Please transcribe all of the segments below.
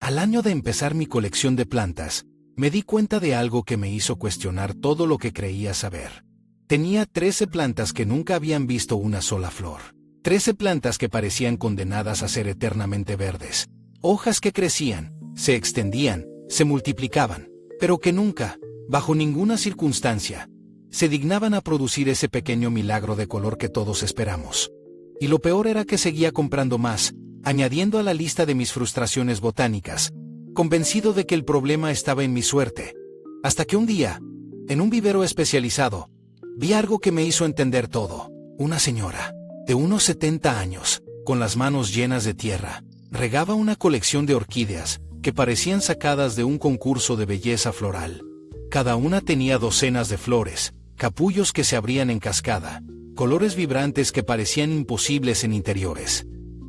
Al año de empezar mi colección de plantas, me di cuenta de algo que me hizo cuestionar todo lo que creía saber. Tenía 13 plantas que nunca habían visto una sola flor. 13 plantas que parecían condenadas a ser eternamente verdes. Hojas que crecían, se extendían, se multiplicaban, pero que nunca, bajo ninguna circunstancia, se dignaban a producir ese pequeño milagro de color que todos esperamos. Y lo peor era que seguía comprando más, añadiendo a la lista de mis frustraciones botánicas, convencido de que el problema estaba en mi suerte. Hasta que un día, en un vivero especializado, vi algo que me hizo entender todo. Una señora, de unos 70 años, con las manos llenas de tierra, regaba una colección de orquídeas, que parecían sacadas de un concurso de belleza floral. Cada una tenía docenas de flores, capullos que se abrían en cascada, colores vibrantes que parecían imposibles en interiores.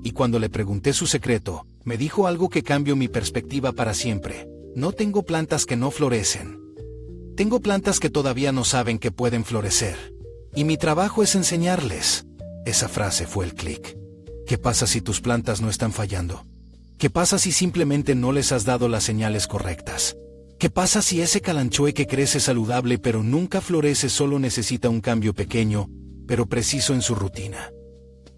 Y cuando le pregunté su secreto, me dijo algo que cambió mi perspectiva para siempre. No tengo plantas que no florecen. Tengo plantas que todavía no saben que pueden florecer. Y mi trabajo es enseñarles. Esa frase fue el clic. ¿Qué pasa si tus plantas no están fallando? ¿Qué pasa si simplemente no les has dado las señales correctas? ¿Qué pasa si ese calanchoe que crece saludable pero nunca florece solo necesita un cambio pequeño, pero preciso en su rutina?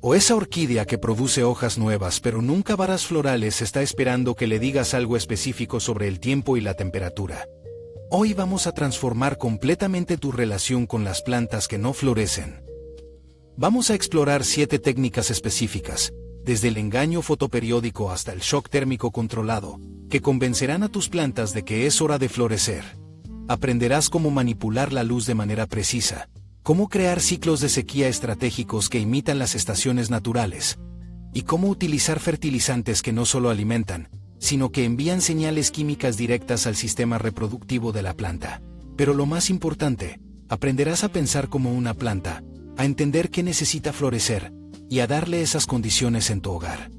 O esa orquídea que produce hojas nuevas pero nunca varas florales está esperando que le digas algo específico sobre el tiempo y la temperatura. Hoy vamos a transformar completamente tu relación con las plantas que no florecen. Vamos a explorar 7 técnicas específicas, desde el engaño fotoperiódico hasta el shock térmico controlado, que convencerán a tus plantas de que es hora de florecer. Aprenderás cómo manipular la luz de manera precisa, cómo crear ciclos de sequía estratégicos que imitan las estaciones naturales, y cómo utilizar fertilizantes que no solo alimentan, sino que envían señales químicas directas al sistema reproductivo de la planta. Pero lo más importante, aprenderás a pensar como una planta, a entender qué necesita florecer, y a darle esas condiciones en tu hogar.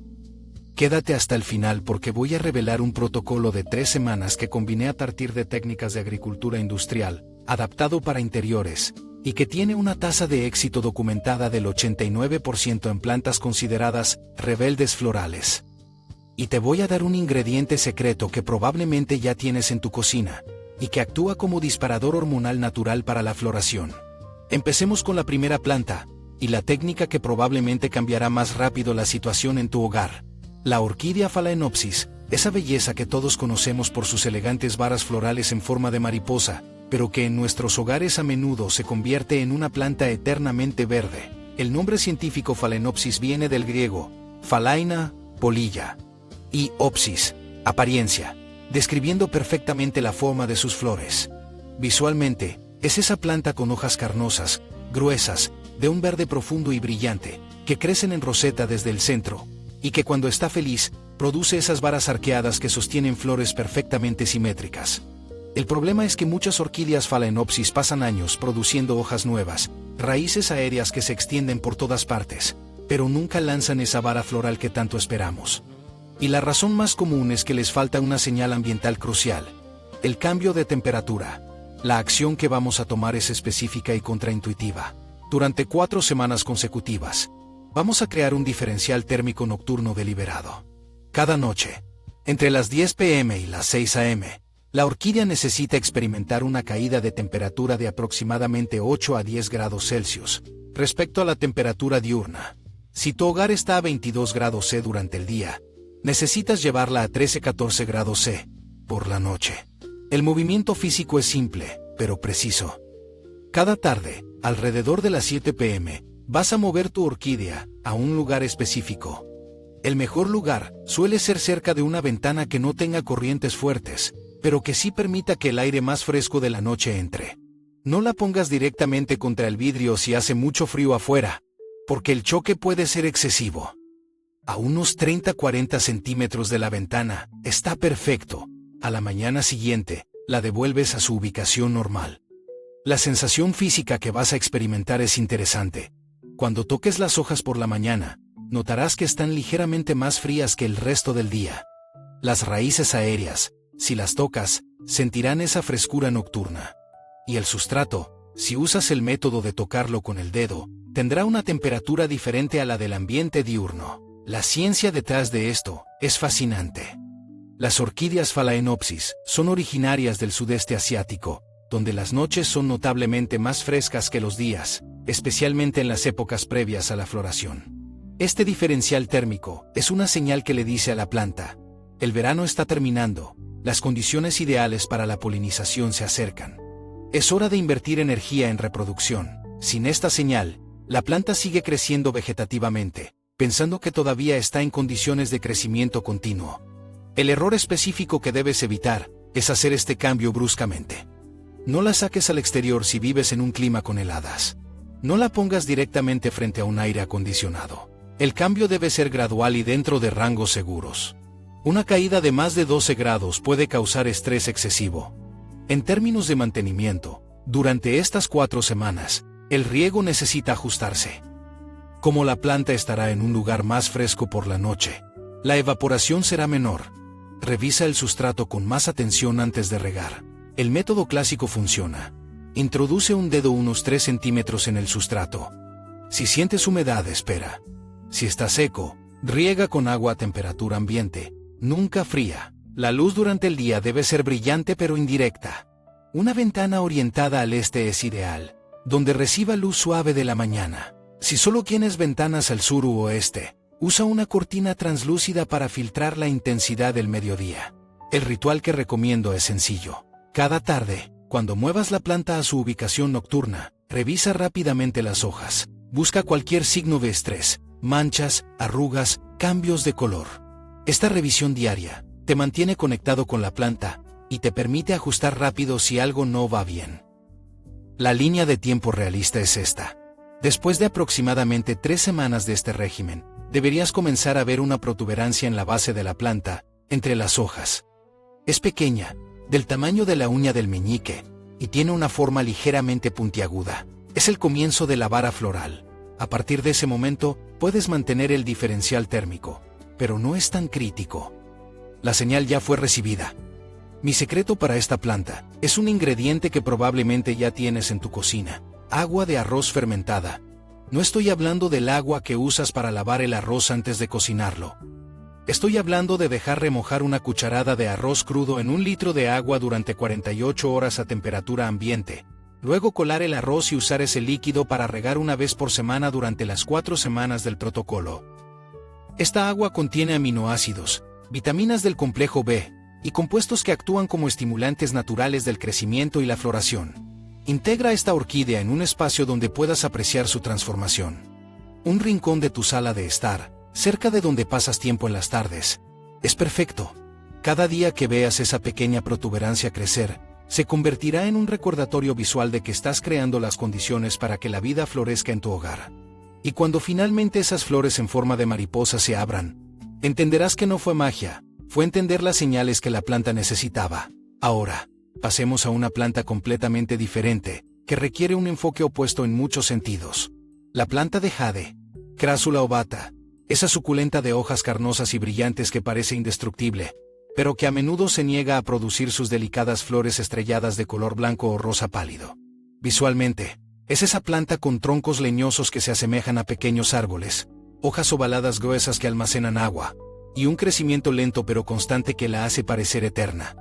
Quédate hasta el final porque voy a revelar un protocolo de 3 semanas que combiné a partir de técnicas de agricultura industrial, adaptado para interiores, y que tiene una tasa de éxito documentada del 89% en plantas consideradas rebeldes florales. Y te voy a dar un ingrediente secreto que probablemente ya tienes en tu cocina, y que actúa como disparador hormonal natural para la floración. Empecemos con la primera planta, y la técnica que probablemente cambiará más rápido la situación en tu hogar. La orquídea Phalaenopsis, esa belleza que todos conocemos por sus elegantes varas florales en forma de mariposa, pero que en nuestros hogares a menudo se convierte en una planta eternamente verde. El nombre científico Phalaenopsis viene del griego, phalaina, polilla, y opsis, apariencia, describiendo perfectamente la forma de sus flores. Visualmente, es esa planta con hojas carnosas, gruesas, de un verde profundo y brillante, que crecen en roseta desde el centro, y que cuando está feliz, produce esas varas arqueadas que sostienen flores perfectamente simétricas. El problema es que muchas orquídeas Phalaenopsis pasan años produciendo hojas nuevas, raíces aéreas que se extienden por todas partes, pero nunca lanzan esa vara floral que tanto esperamos. Y la razón más común es que les falta una señal ambiental crucial: el cambio de temperatura. La acción que vamos a tomar es específica y contraintuitiva. Durante 4 semanas consecutivas, vamos a crear un diferencial térmico nocturno deliberado. Cada noche, entre las 10 p.m. y las 6 a.m., la orquídea necesita experimentar una caída de temperatura de aproximadamente 8 a 10 grados Celsius, respecto a la temperatura diurna. Si tu hogar está a 22 grados C durante el día, necesitas llevarla a 13-14 grados C, por la noche. El movimiento físico es simple, pero preciso. Cada tarde, alrededor de las 7 p.m., vas a mover tu orquídea a un lugar específico. El mejor lugar suele ser cerca de una ventana que no tenga corrientes fuertes, pero que sí permita que el aire más fresco de la noche entre. No la pongas directamente contra el vidrio si hace mucho frío afuera, porque el choque puede ser excesivo. A unos 30-40 centímetros de la ventana, está perfecto. A la mañana siguiente, la devuelves a su ubicación normal. La sensación física que vas a experimentar es interesante. Cuando toques las hojas por la mañana, notarás que están ligeramente más frías que el resto del día. Las raíces aéreas, si las tocas, sentirán esa frescura nocturna. Y el sustrato, si usas el método de tocarlo con el dedo, tendrá una temperatura diferente a la del ambiente diurno. La ciencia detrás de esto es fascinante. Las orquídeas Phalaenopsis son originarias del sudeste asiático, donde las noches son notablemente más frescas que los días, especialmente en las épocas previas a la floración. Este diferencial térmico es una señal que le dice a la planta: el verano está terminando, las condiciones ideales para la polinización se acercan. Es hora de invertir energía en reproducción. Sin esta señal, la planta sigue creciendo vegetativamente, pensando que todavía está en condiciones de crecimiento continuo. El error específico que debes evitar es hacer este cambio bruscamente. No la saques al exterior si vives en un clima con heladas. No la pongas directamente frente a un aire acondicionado. El cambio debe ser gradual y dentro de rangos seguros. Una caída de más de 12 grados puede causar estrés excesivo. En términos de mantenimiento, durante estas 4 semanas, el riego necesita ajustarse. Como la planta estará en un lugar más fresco por la noche, la evaporación será menor. Revisa el sustrato con más atención antes de regar. El método clásico funciona. Introduce un dedo unos 3 centímetros en el sustrato. Si sientes humedad, espera. Si está seco, riega con agua a temperatura ambiente, nunca fría. La luz durante el día debe ser brillante pero indirecta. Una ventana orientada al este es ideal, donde reciba luz suave de la mañana. Si solo tienes ventanas al sur u oeste, usa una cortina translúcida para filtrar la intensidad del mediodía. El ritual que recomiendo es sencillo. Cada tarde, cuando muevas la planta a su ubicación nocturna, revisa rápidamente las hojas. Busca cualquier signo de estrés, manchas, arrugas, cambios de color. Esta revisión diaria te mantiene conectado con la planta y te permite ajustar rápido si algo no va bien. La línea de tiempo realista es esta. Después de aproximadamente 3 semanas de este régimen, deberías comenzar a ver una protuberancia en la base de la planta, entre las hojas. Es pequeña, del tamaño de la uña del meñique, y tiene una forma ligeramente puntiaguda. Es el comienzo de la vara floral. A partir de ese momento, puedes mantener el diferencial térmico, pero no es tan crítico. La señal ya fue recibida. Mi secreto para esta planta es un ingrediente que probablemente ya tienes en tu cocina: agua de arroz fermentada. No estoy hablando del agua que usas para lavar el arroz antes de cocinarlo. Estoy hablando de dejar remojar una cucharada de arroz crudo en 1 litro de agua durante 48 horas a temperatura ambiente. Luego colar el arroz y usar ese líquido para regar una vez por semana durante las 4 semanas del protocolo. Esta agua contiene aminoácidos, vitaminas del complejo B, y compuestos que actúan como estimulantes naturales del crecimiento y la floración. Integra esta orquídea en un espacio donde puedas apreciar su transformación. Un rincón de tu sala de estar, cerca de donde pasas tiempo en las tardes. Es perfecto. Cada día que veas esa pequeña protuberancia crecer, se convertirá en un recordatorio visual de que estás creando las condiciones para que la vida florezca en tu hogar. Y cuando finalmente esas flores en forma de mariposa se abran, entenderás que no fue magia, fue entender las señales que la planta necesitaba. Ahora, pasemos a una planta completamente diferente, que requiere un enfoque opuesto en muchos sentidos. La planta de jade, Crassula ovata, esa suculenta de hojas carnosas y brillantes que parece indestructible, pero que a menudo se niega a producir sus delicadas flores estrelladas de color blanco o rosa pálido. Visualmente, es esa planta con troncos leñosos que se asemejan a pequeños árboles, hojas ovaladas gruesas que almacenan agua, y un crecimiento lento pero constante que la hace parecer eterna.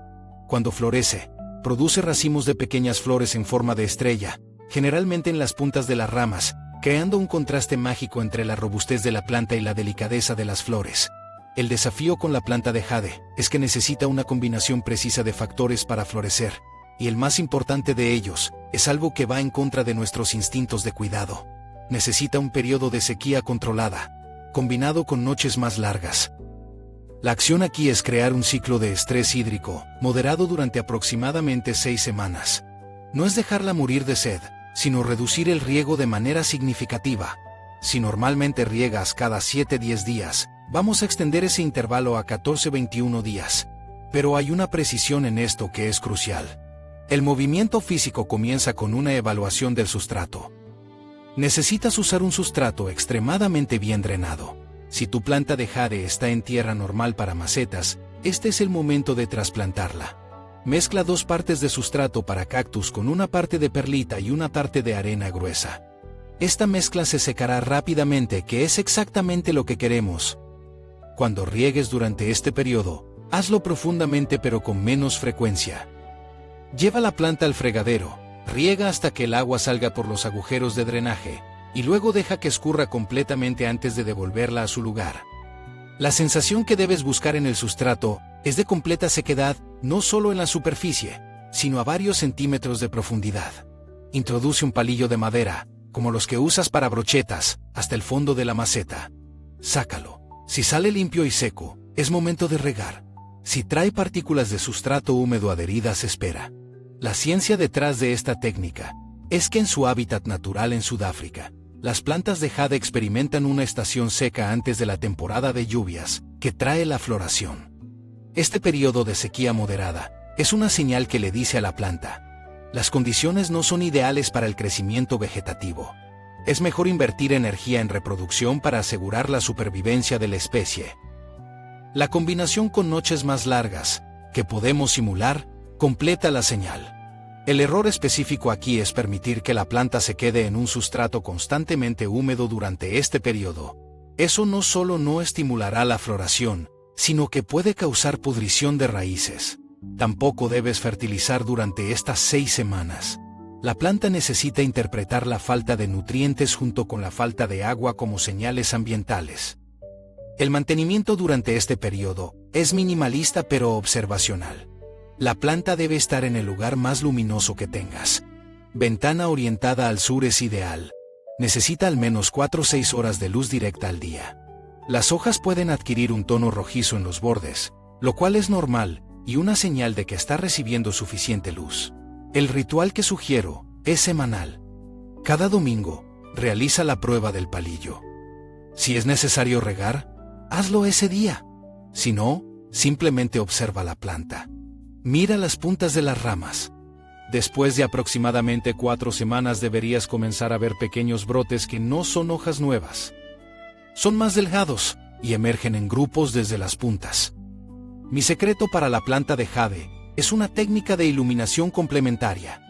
Cuando florece, produce racimos de pequeñas flores en forma de estrella, generalmente en las puntas de las ramas, creando un contraste mágico entre la robustez de la planta y la delicadeza de las flores. El desafío con la planta de jade es que necesita una combinación precisa de factores para florecer, y el más importante de ellos es algo que va en contra de nuestros instintos de cuidado. Necesita un periodo de sequía controlada, combinado con noches más largas. La acción aquí es crear un ciclo de estrés hídrico, moderado durante aproximadamente 6 semanas. No es dejarla morir de sed, sino reducir el riego de manera significativa. Si normalmente riegas cada 7-10 días, vamos a extender ese intervalo a 14-21 días. Pero hay una precisión en esto que es crucial. El movimiento físico comienza con una evaluación del sustrato. Necesitas usar un sustrato extremadamente bien drenado. Si tu planta de jade está en tierra normal para macetas, este es el momento de trasplantarla. Mezcla 2 partes de sustrato para cactus con una parte de perlita y una parte de arena gruesa. Esta mezcla se secará rápidamente, que es exactamente lo que queremos. Cuando riegues durante este periodo, Hazlo profundamente pero con menos frecuencia. Lleva la planta al fregadero, riega hasta que el agua salga por los agujeros de drenaje, y luego deja que escurra completamente antes de devolverla a su lugar. La sensación que debes buscar en el sustrato es de completa sequedad, no solo en la superficie, sino a varios centímetros de profundidad. Introduce un palillo de madera, como los que usas para brochetas, hasta el fondo de la maceta. Sácalo. Si sale limpio y seco, es momento de regar. Si trae partículas de sustrato húmedo adheridas, espera. La ciencia detrás de esta técnica es que en su hábitat natural en Sudáfrica, las plantas de jade experimentan una estación seca antes de la temporada de lluvias, que trae la floración. Este periodo de sequía moderada es una señal que le dice a la planta: las condiciones no son ideales para el crecimiento vegetativo. Es mejor invertir energía en reproducción para asegurar la supervivencia de la especie. La combinación con noches más largas, que podemos simular, completa la señal. El error específico aquí es permitir que la planta se quede en un sustrato constantemente húmedo durante este periodo. Eso no solo no estimulará la floración, sino que puede causar pudrición de raíces. Tampoco debes fertilizar durante estas 6 semanas. La planta necesita interpretar la falta de nutrientes junto con la falta de agua como señales ambientales. El mantenimiento durante este periodo es minimalista pero observacional. La planta debe estar en el lugar más luminoso que tengas. Ventana orientada al sur es ideal. Necesita al menos 4 o 6 horas de luz directa al día. Las hojas pueden adquirir un tono rojizo en los bordes, lo cual es normal y una señal de que está recibiendo suficiente luz. El ritual que sugiero es semanal. Cada domingo, realiza la prueba del palillo. Si es necesario regar, hazlo ese día. Si no, simplemente observa la planta. Mira las puntas de las ramas. Después de aproximadamente 4 semanas deberías comenzar a ver pequeños brotes que no son hojas nuevas. Son más delgados y emergen en grupos desde las puntas. Mi secreto para la planta de jade es una técnica de iluminación complementaria.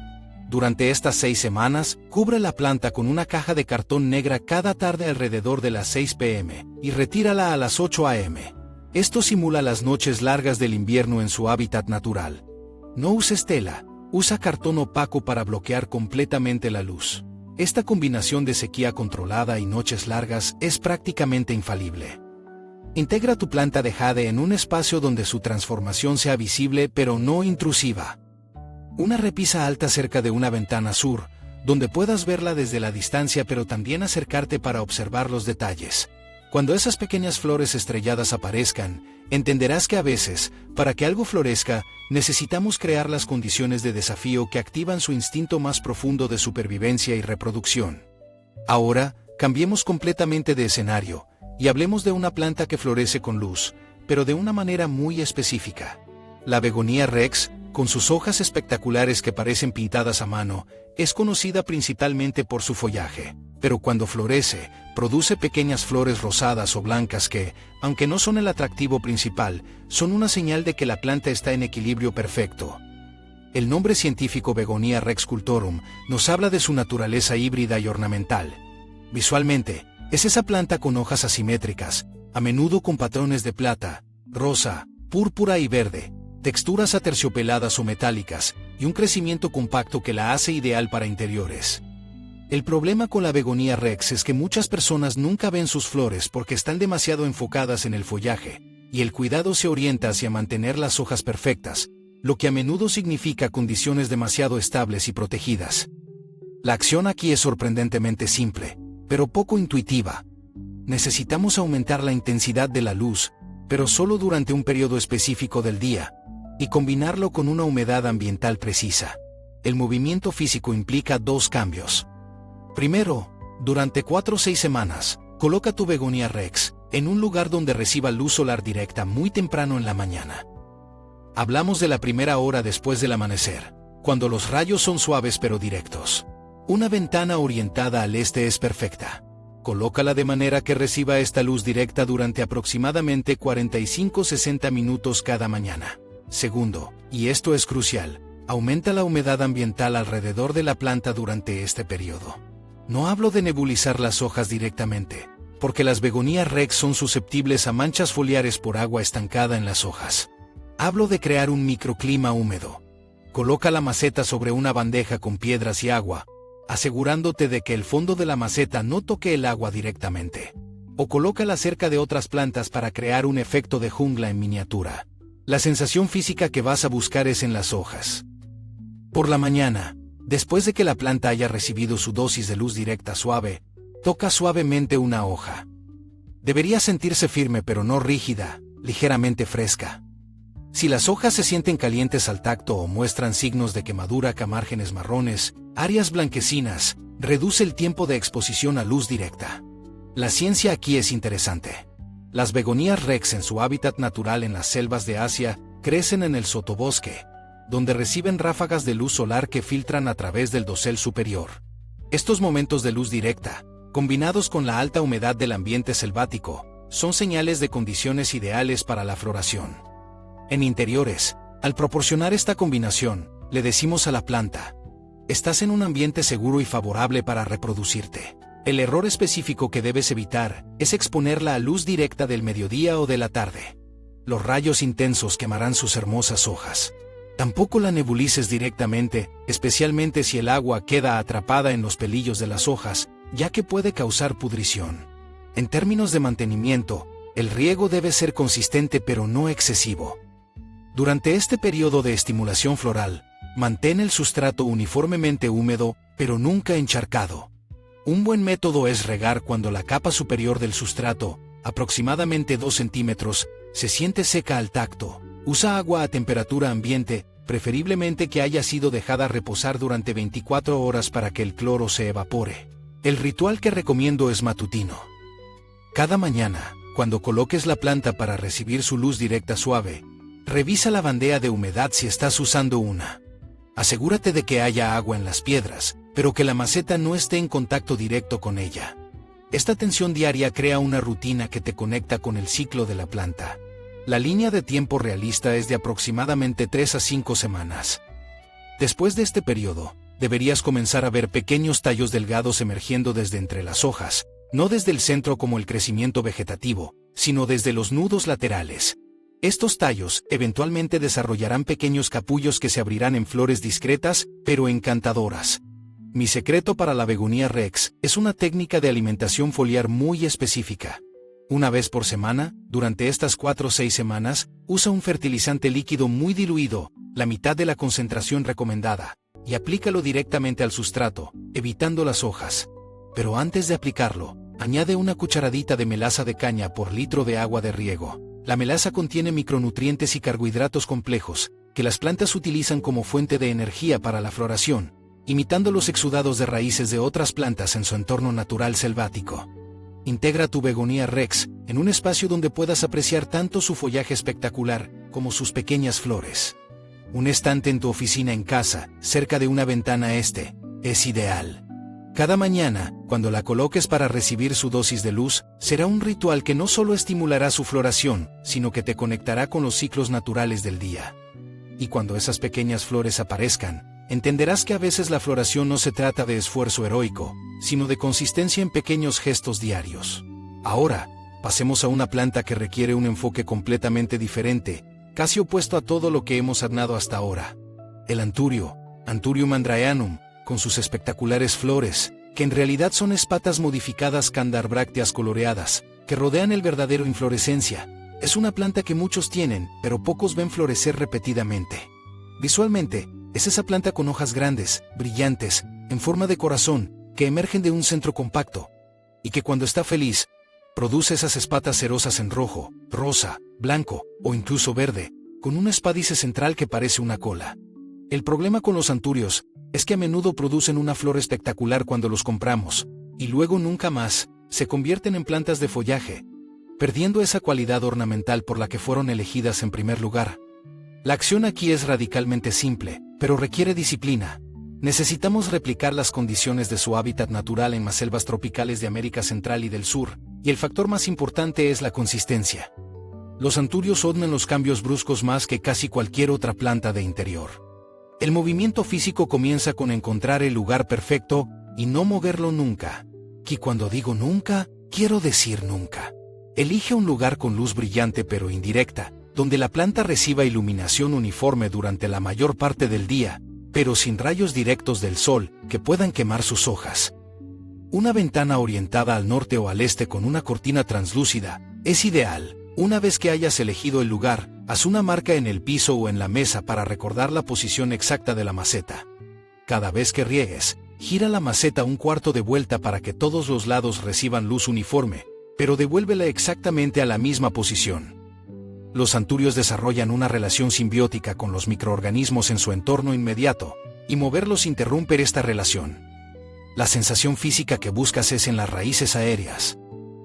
Durante estas 6 semanas, cubre la planta con una caja de cartón negra cada tarde alrededor de las 6 p.m. y retírala a las 8 a.m. Esto simula las noches largas del invierno en su hábitat natural. No uses tela, usa cartón opaco para bloquear completamente la luz. Esta combinación de sequía controlada y noches largas es prácticamente infalible. Integra tu planta de jade en un espacio donde su transformación sea visible pero no intrusiva. Una repisa alta cerca de una ventana sur, donde puedas verla desde la distancia pero también acercarte para observar los detalles. Cuando esas pequeñas flores estrelladas aparezcan, entenderás que a veces, para que algo florezca, necesitamos crear las condiciones de desafío que activan su instinto más profundo de supervivencia y reproducción. Ahora, cambiemos completamente de escenario, y hablemos de una planta que florece con luz, pero de una manera muy específica. La Begonia rex, con sus hojas espectaculares que parecen pintadas a mano, es conocida principalmente por su follaje, pero cuando florece, produce pequeñas flores rosadas o blancas que, aunque no son el atractivo principal, son una señal de que la planta está en equilibrio perfecto. El nombre científico Begonia rex cultorum nos habla de su naturaleza híbrida y ornamental. Visualmente, es esa planta con hojas asimétricas, a menudo con patrones de plata, rosa, púrpura y verde, texturas aterciopeladas o metálicas, y un crecimiento compacto que la hace ideal para interiores. El problema con la Begonia rex es que muchas personas nunca ven sus flores porque están demasiado enfocadas en el follaje, y el cuidado se orienta hacia mantener las hojas perfectas, lo que a menudo significa condiciones demasiado estables y protegidas. La acción aquí es sorprendentemente simple, pero poco intuitiva. Necesitamos aumentar la intensidad de la luz, pero solo durante un periodo específico del día, y combinarlo con una humedad ambiental precisa. El movimiento físico implica 2 cambios. Primero, durante 4 o 6 semanas, coloca tu Begonia rex en un lugar donde reciba luz solar directa muy temprano en la mañana. Hablamos de la primera hora después del amanecer, cuando los rayos son suaves pero directos. Una ventana orientada al este es perfecta. Colócala de manera que reciba esta luz directa durante aproximadamente 45-60 minutos cada mañana. Segundo, y esto es crucial, aumenta la humedad ambiental alrededor de la planta durante este periodo. No hablo de nebulizar las hojas directamente, porque las Begonia rex son susceptibles a manchas foliares por agua estancada en las hojas. Hablo de crear un microclima húmedo. Coloca la maceta sobre una bandeja con piedras y agua, asegurándote de que el fondo de la maceta no toque el agua directamente. O colócala cerca de otras plantas para crear un efecto de jungla en miniatura. La sensación física que vas a buscar es en las hojas. Por la mañana, después de que la planta haya recibido su dosis de luz directa suave, toca suavemente una hoja. Debería sentirse firme pero no rígida, ligeramente fresca. Si las hojas se sienten calientes al tacto o muestran signos de quemadura con márgenes marrones, áreas blanquecinas, reduce el tiempo de exposición a luz directa. La ciencia aquí es interesante. Las begonías rex en su hábitat natural en las selvas de Asia crecen en el sotobosque, donde reciben ráfagas de luz solar que filtran a través del dosel superior. Estos momentos de luz directa, combinados con la alta humedad del ambiente selvático, son señales de condiciones ideales para la floración. En interiores, al proporcionar esta combinación, le decimos a la planta: estás en un ambiente seguro y favorable para reproducirte. El error específico que debes evitar es exponerla a luz directa del mediodía o de la tarde. Los rayos intensos quemarán sus hermosas hojas. Tampoco la nebulices directamente, especialmente si el agua queda atrapada en los pelillos de las hojas, ya que puede causar pudrición. En términos de mantenimiento, el riego debe ser consistente pero no excesivo. Durante este periodo de estimulación floral, mantén el sustrato uniformemente húmedo, pero nunca encharcado. Un buen método es regar cuando la capa superior del sustrato, aproximadamente 2 centímetros, se siente seca al tacto. Usa agua a temperatura ambiente, preferiblemente que haya sido dejada reposar durante 24 horas para que el cloro se evapore. El ritual que recomiendo es matutino. Cada mañana, cuando coloques la planta para recibir su luz directa suave, revisa la bandera de humedad si estás usando una. Asegúrate de que haya agua en las piedras, pero que la maceta no esté en contacto directo con ella. Esta atención diaria crea una rutina que te conecta con el ciclo de la planta. La línea de tiempo realista es de aproximadamente 3 a 5 semanas. Después de este periodo, deberías comenzar a ver pequeños tallos delgados emergiendo desde entre las hojas, no desde el centro como el crecimiento vegetativo, sino desde los nudos laterales. Estos tallos eventualmente desarrollarán pequeños capullos que se abrirán en flores discretas, pero encantadoras. Mi secreto para la begonía rex es una técnica de alimentación foliar muy específica. Una vez por semana, durante estas 4 o 6 semanas, usa un fertilizante líquido muy diluido, la mitad de la concentración recomendada, y aplícalo directamente al sustrato, evitando las hojas. Pero antes de aplicarlo, añade una cucharadita de melaza de caña por litro de agua de riego. La melaza contiene micronutrientes y carbohidratos complejos, que las plantas utilizan como fuente de energía para la floración, imitando los exudados de raíces de otras plantas en su entorno natural selvático. Integra tu begonía rex en un espacio donde puedas apreciar tanto su follaje espectacular como sus pequeñas flores. Un estante en tu oficina en casa, cerca de una ventana es ideal. Cada mañana, cuando la coloques para recibir su dosis de luz, será un ritual que no solo estimulará su floración, sino que te conectará con los ciclos naturales del día. Y cuando esas pequeñas flores aparezcan, entenderás que a veces la floración no se trata de esfuerzo heroico, sino de consistencia en pequeños gestos diarios. Ahora, pasemos a una planta que requiere un enfoque completamente diferente, casi opuesto a todo lo que hemos hablado hasta ahora. El anturio, Anthurium andreanum, con sus espectaculares flores, que en realidad son espatas modificadas candarbrácteas coloreadas, que rodean el verdadero inflorescencia. Es una planta que muchos tienen, pero pocos ven florecer repetidamente. Visualmente, es esa planta con hojas grandes, brillantes, en forma de corazón, que emergen de un centro compacto, y que cuando está feliz, produce esas espatas cerosas en rojo, rosa, blanco, o incluso verde, con un espádice central que parece una cola. El problema con los anturios es que a menudo producen una flor espectacular cuando los compramos, y luego nunca más se convierten en plantas de follaje, perdiendo esa cualidad ornamental por la que fueron elegidas en primer lugar. La acción aquí es radicalmente simple, pero requiere disciplina. Necesitamos replicar las condiciones de su hábitat natural en las selvas tropicales de América Central y del Sur, y el factor más importante es la consistencia. Los anturios odian los cambios bruscos más que casi cualquier otra planta de interior. El movimiento físico comienza con encontrar el lugar perfecto y no moverlo nunca. Y cuando digo nunca, quiero decir nunca. Elige un lugar con luz brillante pero indirecta, donde la planta reciba iluminación uniforme durante la mayor parte del día, pero sin rayos directos del sol que puedan quemar sus hojas. Una ventana orientada al norte o al este con una cortina translúcida es ideal. Una vez que hayas elegido el lugar, haz una marca en el piso o en la mesa para recordar la posición exacta de la maceta. Cada vez que riegues, gira la maceta un cuarto de vuelta para que todos los lados reciban luz uniforme, pero devuélvela exactamente a la misma posición. Los anturios desarrollan una relación simbiótica con los microorganismos en su entorno inmediato, y moverlos interrumpe esta relación. La sensación física que buscas es en las raíces aéreas.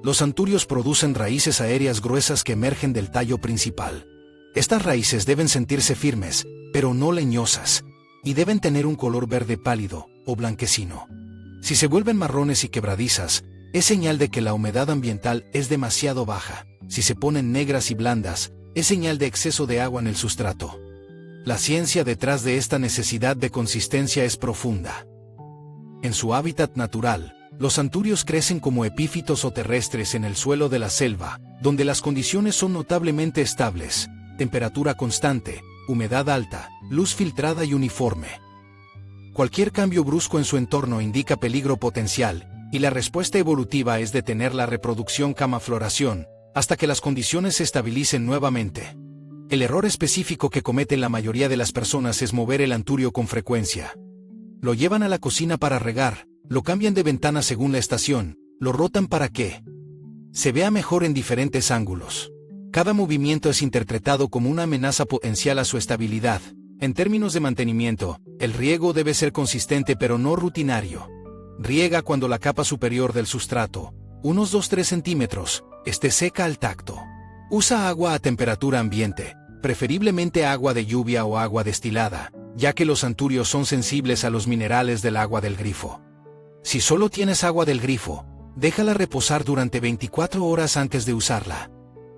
Los anturios producen raíces aéreas gruesas que emergen del tallo principal. Estas raíces deben sentirse firmes, pero no leñosas, y deben tener un color verde pálido o blanquecino. Si se vuelven marrones y quebradizas, es señal de que la humedad ambiental es demasiado baja. Si se ponen negras y blandas, es señal de exceso de agua en el sustrato. La ciencia detrás de esta necesidad de consistencia es profunda. En su hábitat natural, los anturios crecen como epífitos o terrestres en el suelo de la selva, donde las condiciones son notablemente estables: temperatura constante, humedad alta, luz filtrada y uniforme. Cualquier cambio brusco en su entorno indica peligro potencial, y la respuesta evolutiva es detener la reproducción camafloración, hasta que las condiciones se estabilicen nuevamente. El error específico que cometen la mayoría de las personas es mover el anturio con frecuencia. Lo llevan a la cocina para regar, lo cambian de ventana según la estación, lo rotan para que se vea mejor en diferentes ángulos. Cada movimiento es interpretado como una amenaza potencial a su estabilidad. En términos de mantenimiento, el riego debe ser consistente pero no rutinario. Riega cuando la capa superior del sustrato, unos 2-3 centímetros, esté seca al tacto. Usa agua a temperatura ambiente, preferiblemente agua de lluvia o agua destilada, ya que los anturios son sensibles a los minerales del agua del grifo. Si solo tienes agua del grifo, déjala reposar durante 24 horas antes de usarla.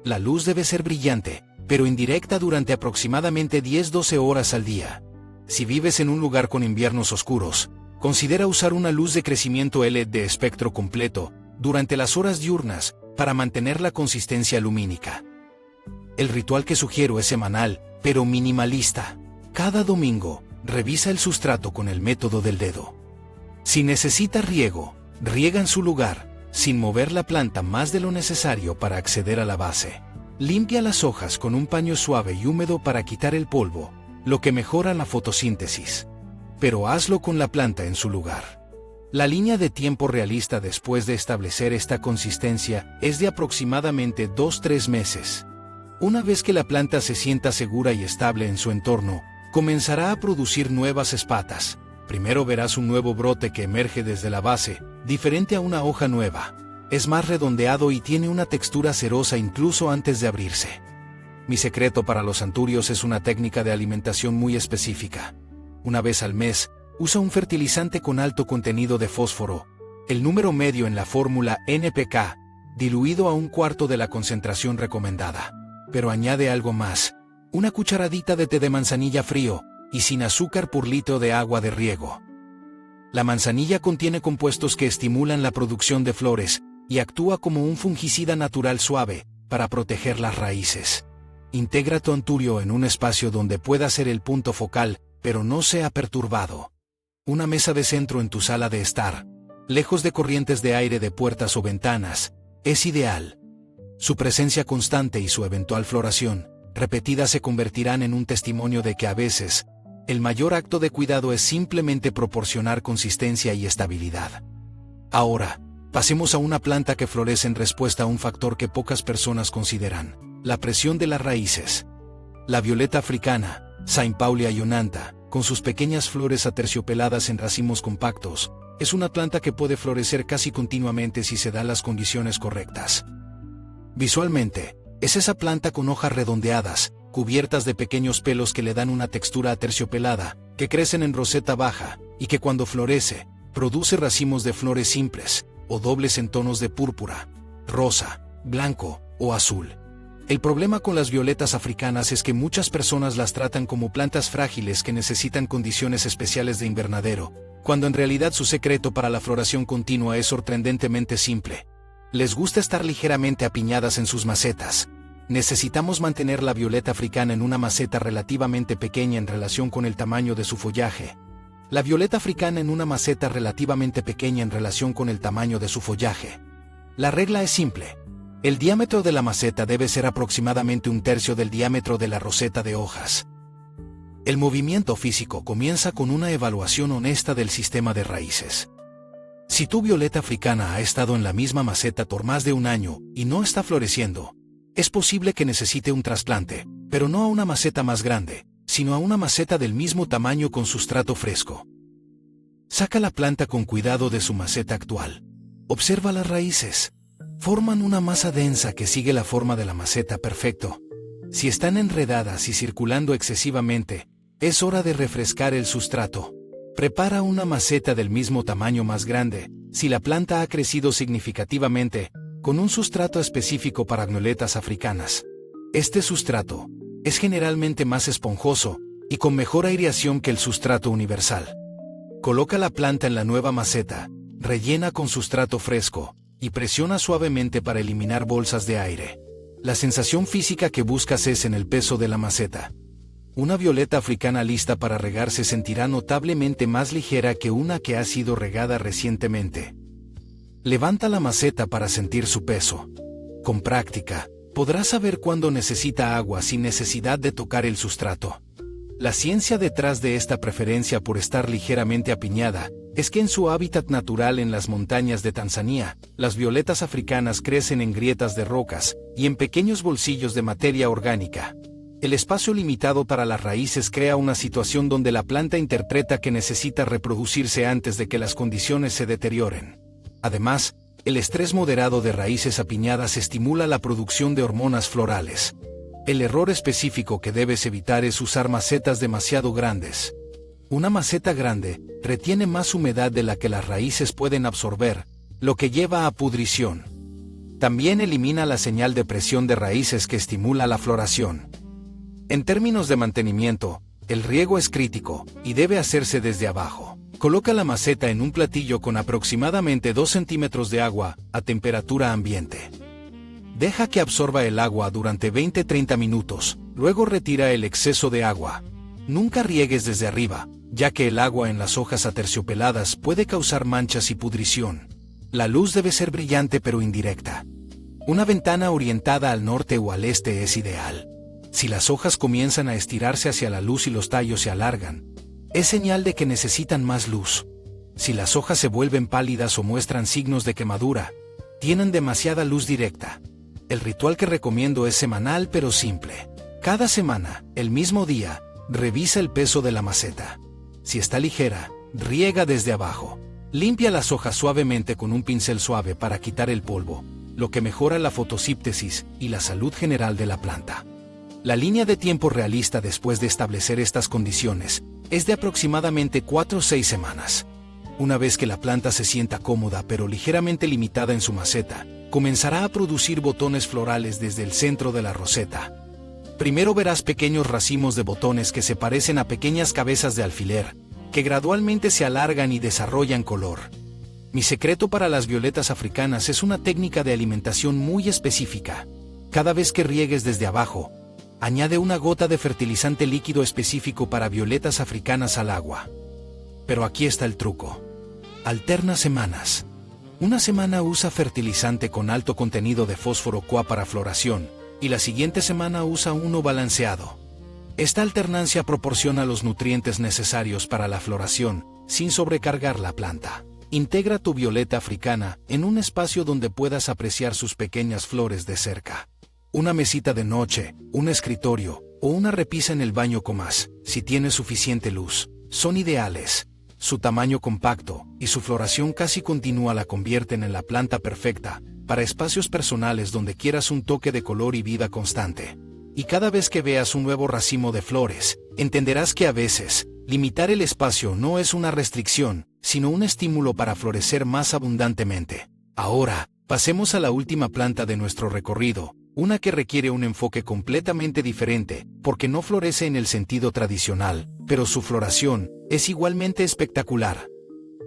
La luz debe ser brillante, pero indirecta durante aproximadamente 10-12 horas al día. Si vives en un lugar con inviernos oscuros, considera usar una luz de crecimiento LED de espectro completo durante las horas diurnas para mantener la consistencia lumínica. El ritual que sugiero es semanal, pero minimalista. Cada domingo, revisa el sustrato con el método del dedo. Si necesita riego, riega en su lugar, sin mover la planta más de lo necesario para acceder a la base. Limpia las hojas con un paño suave y húmedo para quitar el polvo, lo que mejora la fotosíntesis. Pero hazlo con la planta en su lugar. La línea de tiempo realista después de establecer esta consistencia es de aproximadamente 2-3 meses. Una vez que la planta se sienta segura y estable en su entorno, comenzará a producir nuevas espatas. Primero verás un nuevo brote que emerge desde la base, diferente a una hoja nueva. Es más redondeado y tiene una textura cerosa incluso antes de abrirse. Mi secreto para los anturios es una técnica de alimentación muy específica. Una vez al mes, usa un fertilizante con alto contenido de fósforo, el número medio en la fórmula NPK, diluido a 1/4 de la concentración recomendada. Pero añade algo más: una cucharadita de té de manzanilla frío, y sin azúcar por litro de agua de riego. La manzanilla contiene compuestos que estimulan la producción de flores, y actúa como un fungicida natural suave, para proteger las raíces. Integra tu anturio en un espacio donde pueda ser el punto focal, pero no sea perturbado. Una mesa de centro en tu sala de estar, lejos de corrientes de aire de puertas o ventanas, es ideal. Su presencia constante y su eventual floración repetida se convertirán en un testimonio de que a veces, el mayor acto de cuidado es simplemente proporcionar consistencia y estabilidad. Ahora, pasemos a una planta que florece en respuesta a un factor que pocas personas consideran: la presión de las raíces. La violeta africana, Sainpaulia ionantha, con sus pequeñas flores aterciopeladas en racimos compactos, es una planta que puede florecer casi continuamente si se dan las condiciones correctas. Visualmente, es esa planta con hojas redondeadas, cubiertas de pequeños pelos que le dan una textura aterciopelada, que crecen en roseta baja, y que cuando florece, produce racimos de flores simples, o dobles en tonos de púrpura, rosa, blanco o azul. El problema con las violetas africanas es que muchas personas las tratan como plantas frágiles que necesitan condiciones especiales de invernadero, cuando en realidad su secreto para la floración continua es sorprendentemente simple. Les gusta estar ligeramente apiñadas en sus macetas. necesitamos mantener la violeta africana en una maceta relativamente pequeña en relación con el tamaño de su follaje. La violeta africana en una maceta relativamente pequeña en relación con el tamaño de su follaje. La regla es simple. El diámetro de la maceta debe ser aproximadamente un tercio del diámetro de la roseta de hojas. El movimiento físico comienza con una evaluación honesta del sistema de raíces. Si tu violeta africana ha estado en la misma maceta por más de un año y no está floreciendo, es posible que necesite un trasplante, pero no a una maceta más grande, sino a una maceta del mismo tamaño con sustrato fresco. Saca la planta con cuidado de su maceta actual. Observa las raíces. Forman una masa densa que sigue la forma de la maceta perfecto. Si están enredadas y circulando excesivamente, es hora de refrescar el sustrato. Prepara una maceta del mismo tamaño más grande, si la planta ha crecido significativamente, con un sustrato específico para violetas africanas. Este sustrato es generalmente más esponjoso y con mejor aireación que el sustrato universal. Coloca la planta en la nueva maceta, rellena con sustrato fresco y presiona suavemente para eliminar bolsas de aire. La sensación física que buscas es en el peso de la maceta. Una violeta africana lista para regar se sentirá notablemente más ligera que una que ha sido regada recientemente. Levanta la maceta para sentir su peso. Con práctica, podrás saber cuándo necesita agua sin necesidad de tocar el sustrato. La ciencia detrás de esta preferencia por estar ligeramente apiñada es que en su hábitat natural en las montañas de Tanzania, las violetas africanas crecen en grietas de rocas y en pequeños bolsillos de materia orgánica. El espacio limitado para las raíces crea una situación donde la planta interpreta que necesita reproducirse antes de que las condiciones se deterioren. Además, el estrés moderado de raíces apiñadas estimula la producción de hormonas florales. El error específico que debes evitar es usar macetas demasiado grandes. Una maceta grande retiene más humedad de la que las raíces pueden absorber, lo que lleva a pudrición. También elimina la señal de presión de raíces que estimula la floración. En términos de mantenimiento, el riego es crítico y debe hacerse desde abajo. Coloca la maceta en un platillo con aproximadamente 2 centímetros de agua a temperatura ambiente. Deja que absorba el agua durante 20-30 minutos, luego retira el exceso de agua. Nunca riegues desde arriba, ya que el agua en las hojas aterciopeladas puede causar manchas y pudrición. La luz debe ser brillante pero indirecta. Una ventana orientada al norte o al este es ideal. Si las hojas comienzan a estirarse hacia la luz y los tallos se alargan, es señal de que necesitan más luz. Si las hojas se vuelven pálidas o muestran signos de quemadura, tienen demasiada luz directa. El ritual que recomiendo es semanal pero simple. Cada semana, el mismo día, revisa el peso de la maceta. Si está ligera, riega desde abajo. Limpia las hojas suavemente con un pincel suave para quitar el polvo, lo que mejora la fotosíntesis y la salud general de la planta. La línea de tiempo realista después de establecer estas condiciones es de aproximadamente 4 o 6 semanas. Una vez que la planta se sienta cómoda pero ligeramente limitada en su maceta, comenzará a producir botones florales desde el centro de la roseta. Primero verás pequeños racimos de botones que se parecen a pequeñas cabezas de alfiler, que gradualmente se alargan y desarrollan color. Mi secreto para las violetas africanas es una técnica de alimentación muy específica. Cada vez que riegues desde abajo, añade una gota de fertilizante líquido específico para violetas africanas al agua. Pero aquí está el truco. Alterna semanas. Una semana usa fertilizante con alto contenido de fósforo CoA para floración, y la siguiente semana usa uno balanceado. Esta alternancia proporciona los nutrientes necesarios para la floración, sin sobrecargar la planta. Integra tu violeta africana en un espacio donde puedas apreciar sus pequeñas flores de cerca. Una mesita de noche, un escritorio o una repisa en el baño comas, si tienes suficiente luz, son ideales. Su tamaño compacto y su floración casi continua la convierten en la planta perfecta para espacios personales donde quieras un toque de color y vida constante. Y cada vez que veas un nuevo racimo de flores, entenderás que a veces, limitar el espacio no es una restricción, sino un estímulo para florecer más abundantemente. Ahora, pasemos a la última planta de nuestro recorrido, una que requiere un enfoque completamente diferente, porque no florece en el sentido tradicional, pero su floración es igualmente espectacular.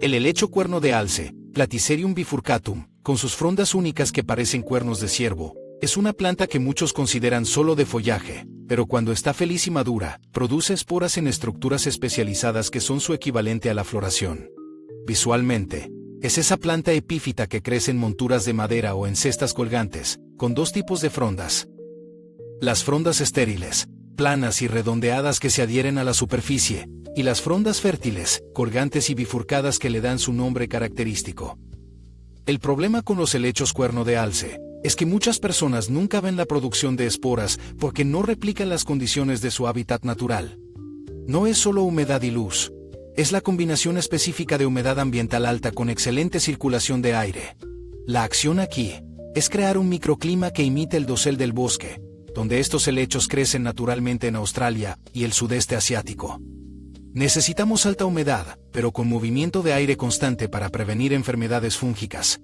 El helecho cuerno de alce, Platycerium bifurcatum, con sus frondas únicas que parecen cuernos de ciervo, Es una planta que muchos consideran solo de follaje, pero cuando está feliz y madura, produce esporas en estructuras especializadas que son su equivalente a la floración. Visualmente, es esa planta epífita que crece en monturas de madera o en cestas colgantes, con dos tipos de frondas. Las frondas estériles, planas y redondeadas que se adhieren a la superficie, y las frondas fértiles, colgantes y bifurcadas que le dan su nombre característico. El problema con los helechos cuerno de alce es que muchas personas nunca ven la producción de esporas porque no replican las condiciones de su hábitat natural. No es solo humedad y luz, es la combinación específica de humedad ambiental alta con excelente circulación de aire. La acción aquí es crear un microclima que imite el dosel del bosque, donde estos helechos crecen naturalmente en Australia y el sudeste asiático. Necesitamos alta humedad, pero con movimiento de aire constante para prevenir enfermedades fúngicas.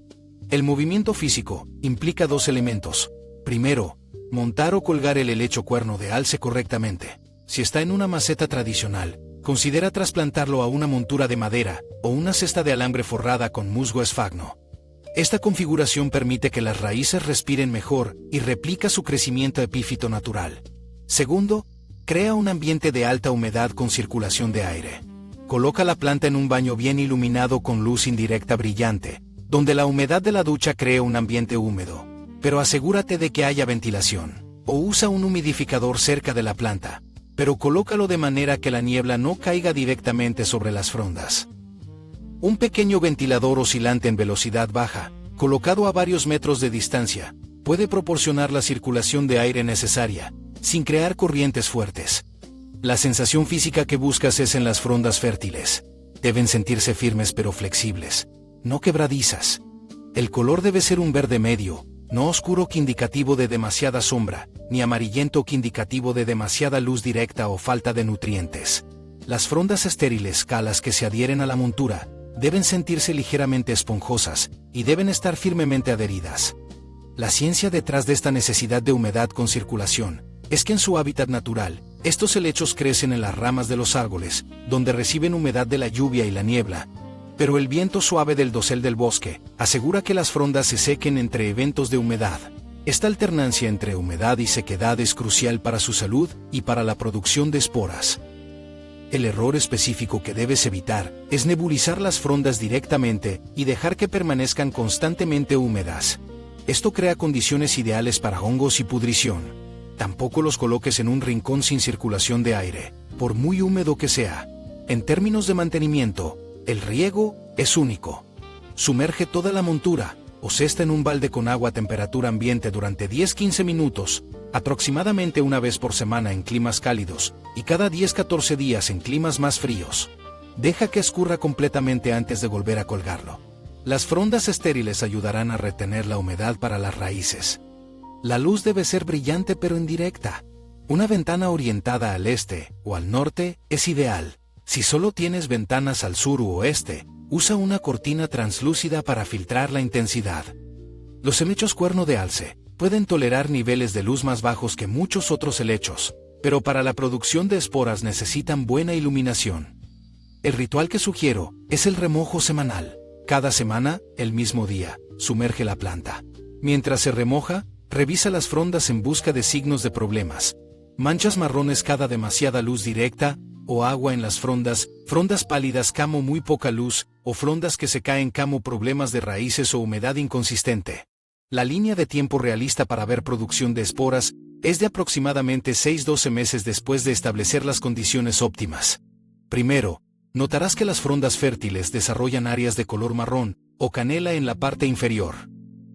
El movimiento físico implica dos elementos. Primero, montar o colgar el helecho cuerno de alce correctamente. Si está en una maceta tradicional, considera trasplantarlo a una montura de madera o una cesta de alambre forrada con musgo esfagno. Esta configuración permite que las raíces respiren mejor y replica su crecimiento epífito natural. Segundo, crea un ambiente de alta humedad con circulación de aire. Coloca la planta en un baño bien iluminado con luz indirecta brillante, donde la humedad de la ducha cree un ambiente húmedo. Pero asegúrate de que haya ventilación, o usa un humidificador cerca de la planta, pero colócalo de manera que la niebla no caiga directamente sobre las frondas. Un pequeño ventilador oscilante en velocidad baja, colocado a varios metros de distancia, puede proporcionar la circulación de aire necesaria, sin crear corrientes fuertes. La sensación física que buscas es en las frondas fértiles. Deben sentirse firmes pero flexibles, no quebradizas. El color debe ser un verde medio, no oscuro que indicativo de demasiada sombra, ni amarillento que indicativo de demasiada luz directa o falta de nutrientes. Las frondas estériles, calas que se adhieren a la montura, deben sentirse ligeramente esponjosas y deben estar firmemente adheridas. La ciencia detrás de esta necesidad de humedad con circulación es que en su hábitat natural, estos helechos crecen en las ramas de los árboles, donde reciben humedad de la lluvia y la niebla, pero el viento suave del dosel del bosque asegura que las frondas se sequen entre eventos de humedad. Esta alternancia entre humedad y sequedad es crucial para su salud y para la producción de esporas. El error específico que debes evitar es nebulizar las frondas directamente y dejar que permanezcan constantemente húmedas. Esto crea condiciones ideales para hongos y pudrición. Tampoco los coloques en un rincón sin circulación de aire, por muy húmedo que sea. En términos de mantenimiento, el riego es único. Sumerge toda la montura o cesta en un balde con agua a temperatura ambiente durante 10-15 minutos, aproximadamente una vez por semana en climas cálidos, y cada 10-14 días en climas más fríos. Deja que escurra completamente antes de volver a colgarlo. Las frondas estériles ayudarán a retener la humedad para las raíces. La luz debe ser brillante pero indirecta. Una ventana orientada al este o al norte es ideal. Si solo tienes ventanas al sur u oeste, usa una cortina translúcida para filtrar la intensidad. Los helechos cuerno de alce pueden tolerar niveles de luz más bajos que muchos otros helechos, pero para la producción de esporas necesitan buena iluminación. El ritual que sugiero es el remojo semanal. Cada semana, el mismo día, sumerge la planta. Mientras se remoja, revisa las frondas en busca de signos de problemas. Manchas marrones cada demasiada luz directa, o agua en las frondas pálidas camo muy poca luz, o frondas que se caen camo problemas de raíces o humedad inconsistente. La línea de tiempo realista para ver producción de esporas es de aproximadamente 6-12 meses después de establecer las condiciones óptimas. Primero, notarás que las frondas fértiles desarrollan áreas de color marrón o canela en la parte inferior.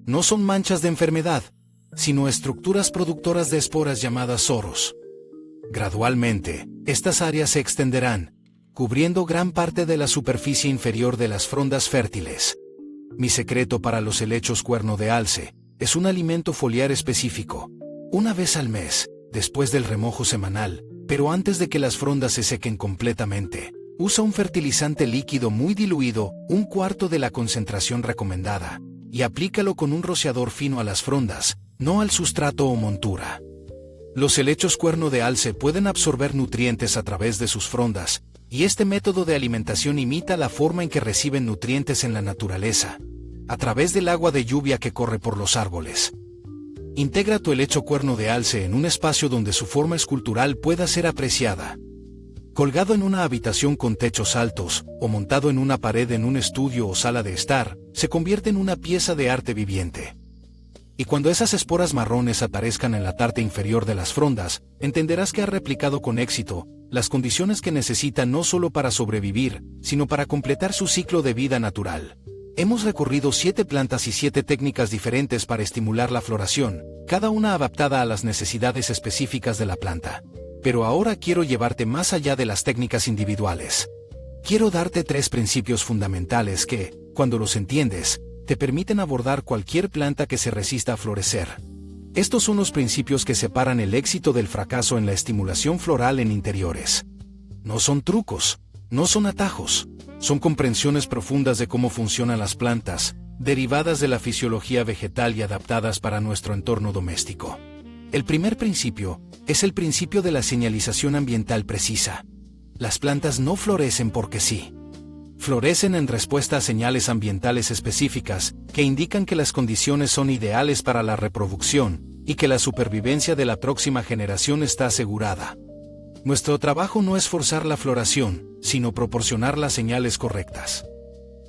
No son manchas de enfermedad, sino estructuras productoras de esporas llamadas soros. Gradualmente, estas áreas se extenderán, cubriendo gran parte de la superficie inferior de las frondas fértiles. Mi secreto para los helechos cuerno de alce es un alimento foliar específico. Una vez al mes, después del remojo semanal, pero antes de que las frondas se sequen completamente, usa un fertilizante líquido muy diluido, 1/4 de la concentración recomendada, y aplícalo con un rociador fino a las frondas, no al sustrato o montura. Los helechos cuerno de alce pueden absorber nutrientes a través de sus frondas, y este método de alimentación imita la forma en que reciben nutrientes en la naturaleza, a través del agua de lluvia que corre por los árboles. Integra tu helecho cuerno de alce en un espacio donde su forma escultural pueda ser apreciada. Colgado en una habitación con techos altos, o montado en una pared en un estudio o sala de estar, se convierte en una pieza de arte viviente. Y cuando esas esporas marrones aparezcan en la parte inferior de las frondas, entenderás que ha replicado con éxito las condiciones que necesita no solo para sobrevivir, sino para completar su ciclo de vida natural. Hemos recorrido 7 plantas y 7 técnicas diferentes para estimular la floración, cada una adaptada a las necesidades específicas de la planta. Pero ahora quiero llevarte más allá de las técnicas individuales. Quiero darte 3 principios fundamentales que, cuando los entiendes, te permiten abordar cualquier planta que se resista a florecer. Estos son los principios que separan el éxito del fracaso en la estimulación floral en interiores. No son trucos, no son atajos, son comprensiones profundas de cómo funcionan las plantas, derivadas de la fisiología vegetal y adaptadas para nuestro entorno doméstico. El primer principio es el principio de la señalización ambiental precisa. Las plantas no florecen porque sí. Florecen en respuesta a señales ambientales específicas que indican que las condiciones son ideales para la reproducción y que la supervivencia de la próxima generación está asegurada. Nuestro trabajo no es forzar la floración, sino proporcionar las señales correctas.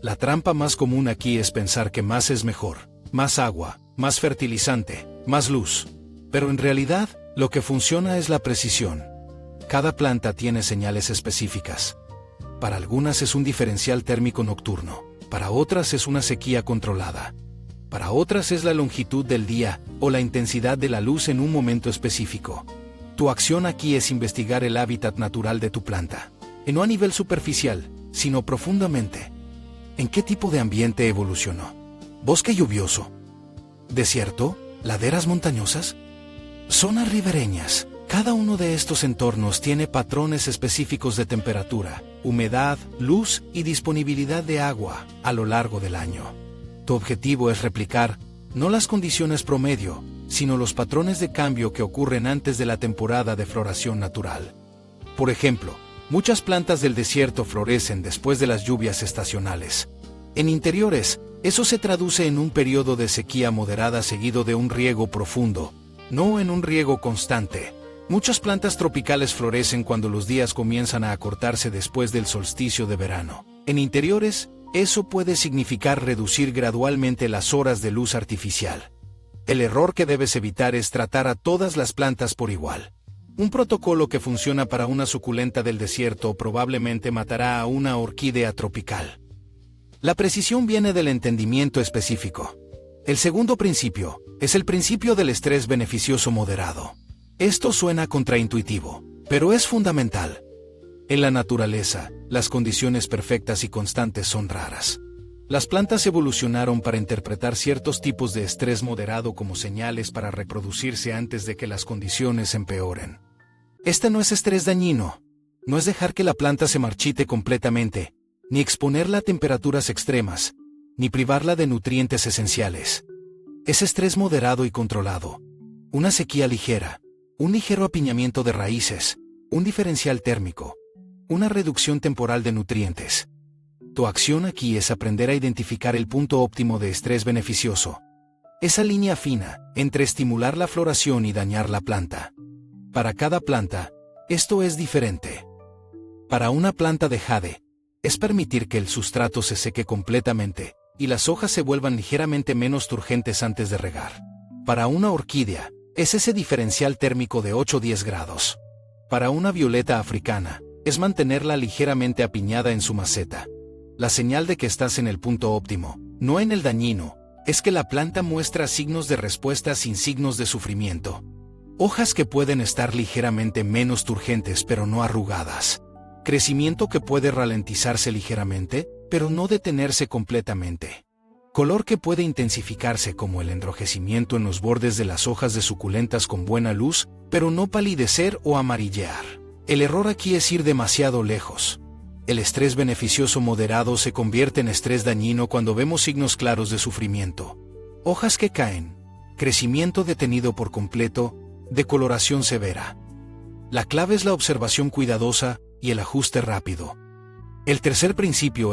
La trampa más común aquí es pensar que más es mejor, más agua, más fertilizante, más luz. Pero en realidad, lo que funciona es la precisión. Cada planta tiene señales específicas. Para algunas es un diferencial térmico nocturno, para otras es una sequía controlada. Para otras es la longitud del día o la intensidad de la luz en un momento específico. Tu acción aquí es investigar el hábitat natural de tu planta, y no a nivel superficial, sino profundamente. ¿En qué tipo de ambiente evolucionó? ¿Bosque lluvioso? ¿Desierto? ¿Laderas montañosas? Zonas ribereñas. Cada uno de estos entornos tiene patrones específicos de temperatura, humedad, luz y disponibilidad de agua a lo largo del año. Tu objetivo es replicar, no las condiciones promedio, sino los patrones de cambio que ocurren antes de la temporada de floración natural. Por ejemplo, muchas plantas del desierto florecen después de las lluvias estacionales. En interiores, eso se traduce en un periodo de sequía moderada seguido de un riego profundo, no en un riego constante. Muchas plantas tropicales florecen cuando los días comienzan a acortarse después del solsticio de verano. En interiores, eso puede significar reducir gradualmente las horas de luz artificial. El error que debes evitar es tratar a todas las plantas por igual. Un protocolo que funciona para una suculenta del desierto probablemente matará a una orquídea tropical. La precisión viene del entendimiento específico. El segundo principio es el principio del estrés beneficioso moderado. Esto suena contraintuitivo, pero es fundamental. En la naturaleza, las condiciones perfectas y constantes son raras. Las plantas evolucionaron para interpretar ciertos tipos de estrés moderado como señales para reproducirse antes de que las condiciones empeoren. Este no es estrés dañino. No es dejar que la planta se marchite completamente, ni exponerla a temperaturas extremas, ni privarla de nutrientes esenciales. Es estrés moderado y controlado. Una sequía ligera, un ligero apiñamiento de raíces, un diferencial térmico, una reducción temporal de nutrientes. Tu acción aquí es aprender a identificar el punto óptimo de estrés beneficioso. Esa línea fina entre estimular la floración y dañar la planta. Para cada planta, esto es diferente. Para una planta de jade, es permitir que el sustrato se seque completamente y las hojas se vuelvan ligeramente menos turgentes antes de regar. Para una orquídea, es ese diferencial térmico de 8-10 grados. Para una violeta africana, es mantenerla ligeramente apiñada en su maceta. La señal de que estás en el punto óptimo, no en el dañino, es que la planta muestra signos de respuesta sin signos de sufrimiento. Hojas que pueden estar ligeramente menos turgentes pero no arrugadas. Crecimiento que puede ralentizarse ligeramente, pero no detenerse completamente. Color que puede intensificarse como el enrojecimiento en los bordes de las hojas de suculentas con buena luz, pero no palidecer o amarillear. El error aquí es ir demasiado lejos. El estrés beneficioso moderado se convierte en estrés dañino cuando vemos signos claros de sufrimiento. Hojas que caen, crecimiento detenido por completo, decoloración severa. La clave es la observación cuidadosa y el ajuste rápido. El tercer principio